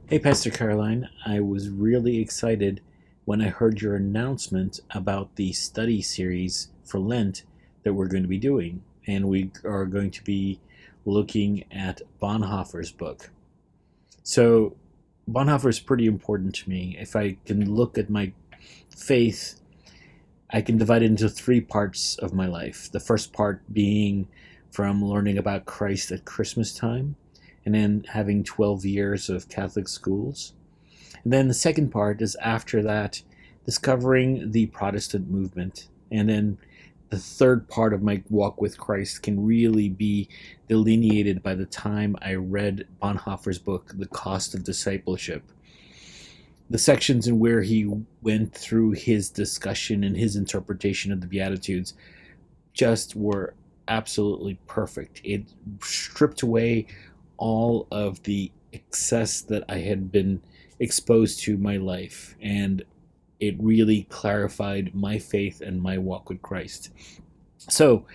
Hey, Pastor Caroline. I was really excited when I heard your announcement about the study series for Lent that we're going to be doing. And we are going to be looking at Bonhoeffer's book. So, Bonhoeffer is pretty important to me. If I can look at my faith, I can divide it into three parts of my life. The first part being from learning about Christ at Christmas time, and then having 12 years of Catholic schools. And then the second part is after that, discovering the Protestant movement. And then the third part of my walk with Christ can really be delineated by the time I read Bonhoeffer's book, The Cost of Discipleship. The sections in where he went through his discussion and his interpretation of the Beatitudes just were absolutely perfect. It stripped away all of the excess that I had been exposed to my life, and it really clarified my faith and my walk with Christ. So,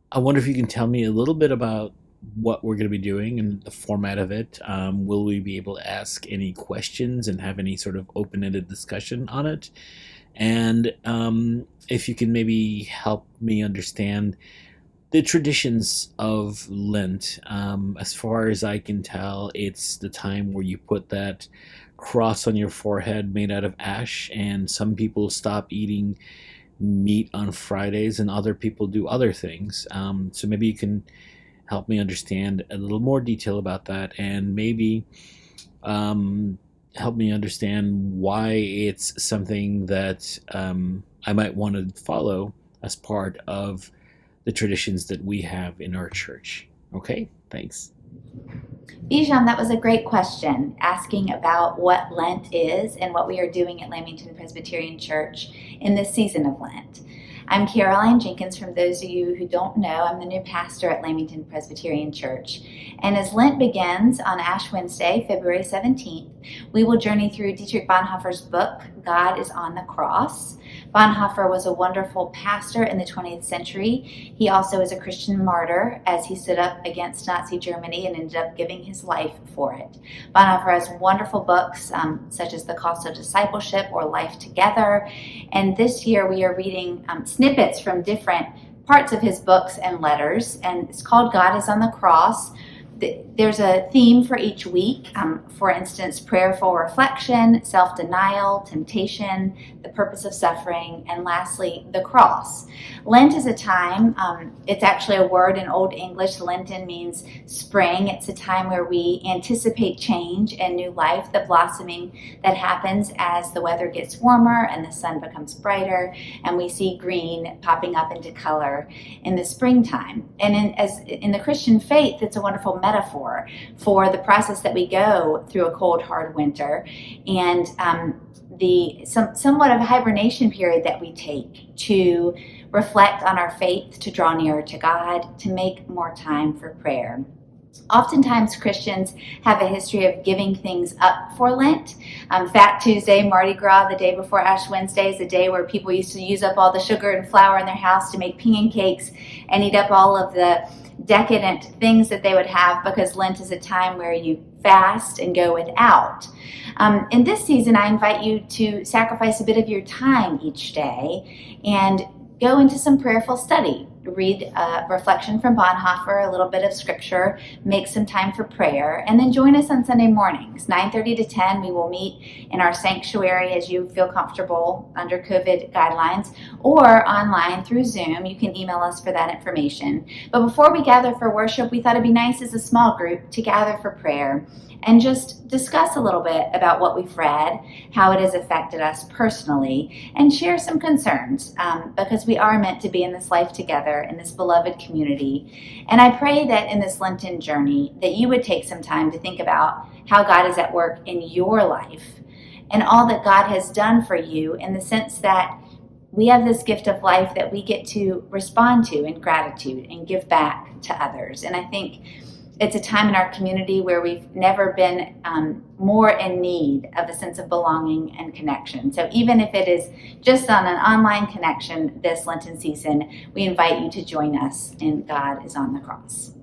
I wonder if you can tell me a little bit about what we're going to be doing and the format of it. Will we be able to ask any questions and have any sort of open ended discussion on it? And if you can maybe help me understand the traditions of Lent. As far as I can tell, it's the time where you put that cross on your forehead made out of ash, and some people stop eating meat on Fridays, and other people do other things. So maybe you can help me understand a little more detail about that, and maybe help me understand why it's something that I might want to follow as part of the traditions that we have in our church. Okay, thanks. Bijan, that was a great question, asking about what Lent is and what we are doing at Lamington Presbyterian Church in this season of Lent. I'm Caroline Jenkins. From those of you who don't know, I'm the new pastor at Lamington Presbyterian Church. And as Lent begins on Ash Wednesday, February 17th, we will journey through Dietrich Bonhoeffer's book, God is on the Cross. Bonhoeffer was a wonderful pastor in the 20th century. He also is a Christian martyr as he stood up against Nazi Germany and ended up giving his life for it. Bonhoeffer has wonderful books such as The Cost of Discipleship or Life Together. And this year we are reading snippets from different parts of his books and letters. And it's called God is on the Cross. There's a theme for each week. For instance, prayerful reflection, self-denial, temptation, the purpose of suffering, and lastly, the cross. Lent is a time, it's actually a word in Old English. Lenten means spring. It's a time where we anticipate change and new life, the blossoming that happens as the weather gets warmer and the sun becomes brighter, and we see green popping up into color in the springtime. And in the Christian faith, it's a wonderful metaphor for the process that we go through a cold, hard winter, and somewhat of a hibernation period that we take to reflect on our faith, to draw nearer to God, to make more time for prayer. Oftentimes, Christians have a history of giving things up for Lent. Fat Tuesday, Mardi Gras, the day before Ash Wednesday, is the day where people used to use up all the sugar and flour in their house to make pancakes and eat up all of the decadent things that they would have, because Lent is a time where you fast and go without. In this season, I invite you to sacrifice a bit of your time each day and go into some prayerful study. Read a reflection from Bonhoeffer, a little bit of scripture, make some time for prayer, and then join us on Sunday mornings, 9:30 to 10. We will meet in our sanctuary as you feel comfortable under COVID guidelines, or online through Zoom. You can email us for that information. But before we gather for worship, we thought it'd be nice as a small group to gather for prayer and just discuss a little bit about what we've read, how it has affected us personally, and share some concerns, because we are meant to be in this life together in this beloved community. And I pray that in this Lenten journey that you would take some time to think about how God is at work in your life and all that God has done for you, in the sense that we have this gift of life that we get to respond to in gratitude and give back to others. And I think it's a time in our community where we've never been more in need of a sense of belonging and connection. So even if it is just on an online connection this Lenten season, we invite you to join us in God is on the Cross.